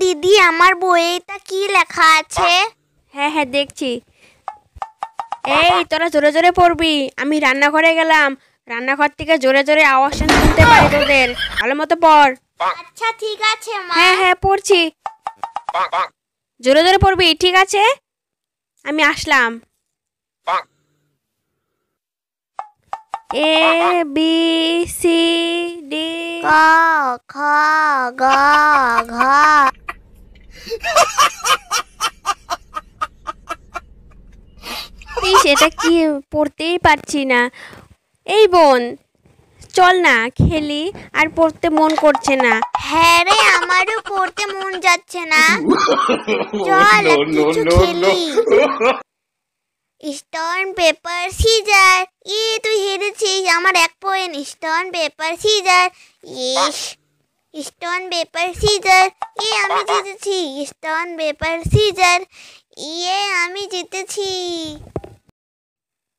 দিদি, আমার বইটা কি লেখা আছে? হ্যাঁ হ্যাঁ দেখছি। এই তোরা জোরে জোরে পড়বি। আমি রান্নাঘরে গেলাম, রান্নাঘর থেকে জোরে জোরে আওয়াজ শুনতে পারি তোদের। ভালো মতো পড়। আচ্ছা ঠিক আছে মা। হ্যাঁ হ্যাঁ পড়ছি, জোরে জোরে পড়বি, ঠিক আছে? আমি আসলাম। A B C D. ক খ গ ঘ। এটা কি পড়তেই পারছি না। এই বোন, চল না খেলি, আর পড়তে মন করছে না। হ্যাঁ রে, আমারও পড়তে মন যাচ্ছে না। চল কিছু খেলি। Stone paper scissor. তুই হেরেছিস, আমার 1 পয়েন্ট। Stone paper scissor. ইস, স্টোন পেপার সিজার। আমি জিতেছি। Stone paper scissor. আমি জিতেছি।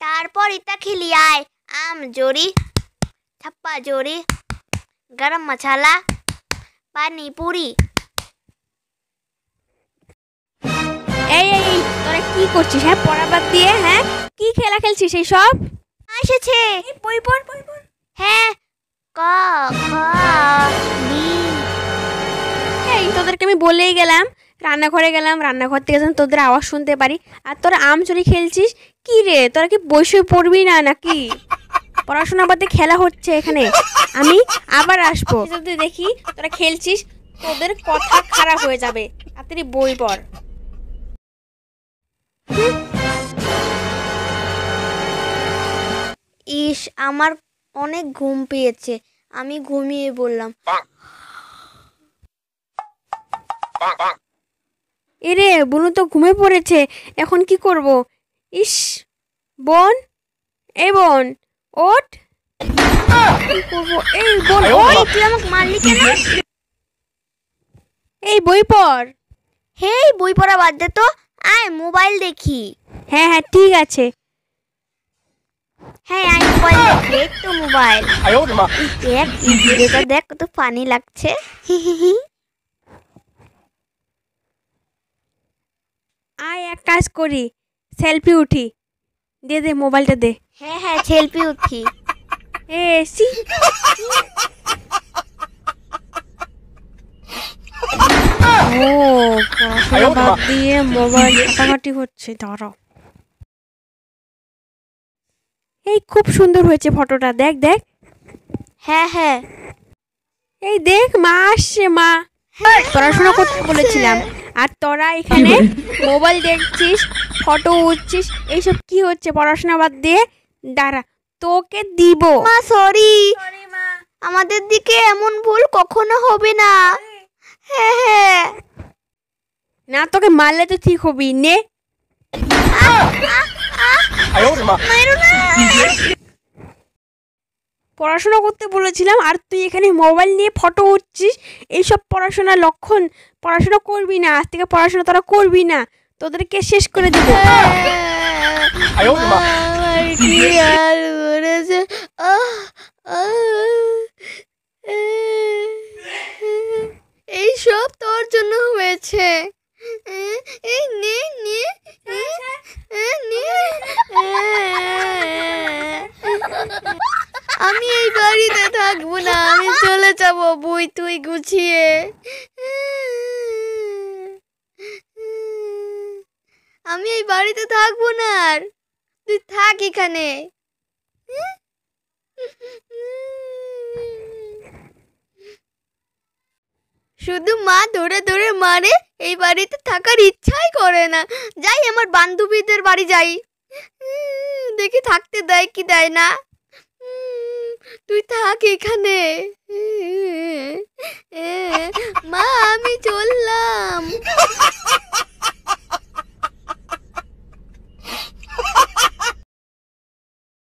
তারপর এটা খেলি, আয়। আম জোরি, ছাপ্পা জোরি, গরম মশলা, পানি পুরি। এই এই তোরা কি করছিস? হ্যাঁ পড়া বাদ দিয়ে হ্যাঁ কি খেলা খেলছিস এই সব? এসেছে। বই পড় বই পড়। হ্যাঁ, ক খ বি। এই তোদেরকে আমি বলেই গেলাম, রান্নাঘরে গেলাম, রান্নাঘর থেকে যেন তোদের আওয়াজ শুনতে পারি, আর তোরা আম চুরি খেলছিস। কি রে, তোরা কি বসে পড়বি না নাকি? পড়াশোনা বাদে খেলা হচ্ছে এখানে। আমি আবার আসবো, যদি দেখি তোরা খেলছিস, তোদের কথা খারাপ হয়ে যাবে। তাড়াতাড়ি বই পড়। ইস, আমার অনেক ঘুম পেয়েছে, আমি ঘুমিয়ে বললাম। এরে বুনু তো ঘুমিয়ে পড়েছে, এখন কি করব? ইস বোন, এই বোন ওঠ। কি করব? এই বোন ওই, তুই আমাকে মারলি কেন? এই বই পড়। হেই, বই পড়া বাদ দে তো, আয় মোবাইল দেখি। হ্যাঁ হ্যাঁ ঠিক আছে। হ্যাঁ আয় মোবাইল দেখ তো মোবাইল। দেখ এই ভিডিওটা দেখ, কত ফানি লাগছে। আয় এক কাজ করি, সেলফি উঠি। দে দে মোবাইলটা দে। হ্যাঁ হ্যাঁ সেলফি উঠি। সি ও পড়াশোনা বাদ দিয়ে মোবাইল ঘাটাঘাটি হচ্ছে। দাঁড়াও, এই খুব সুন্দর হয়েছে ফটোটা, দেখ দেখ। হ্যাঁ হ্যাঁ। এই দেখ মা আসছে, মা। পড়াশোনা করতে বলেছিলাম, আর তোরা এখানে মোবাইল দেখছিস, ফটো উঠছিস, এইসব কি হচ্ছে? পড়াশোনা বাদ দিয়ে দাঁড়া, তোকে দিব। মা সরি, আমাদের দিকে এমন ভুল কখনো হবে না। হ্যাঁ হ্যাঁ। না তোকে মারলে তো ঠিক হবি নে। পড়াশোনা করতে বলেছিলাম, আর তুই এখানে মোবাইল নিয়ে ফটো উঠছিস, এইসব পড়াশোনার লক্ষণ। পড়াশোনা করবি না, আজ থেকে পড়াশোনা তোরা করবি না, তোদেরকে শেষ করে দেবো। এই সব তোর জন্য হয়েছে। আমি এই বাড়িতে থাকবো না, আমি চলে যাবো বই তুই গুছিয়ে। আমি এই বাড়িতে থাকবো না, আর তুই থাক এখানে। শুধু মা ধরে ধরে মারে, এই বাড়িতে থাকার ইচ্ছাই করে না। যাই আমার বান্ধবীদের বাড়ি যাই, দেখি থাকতে দেয় কি দেয় না। তুই থাক এখানে।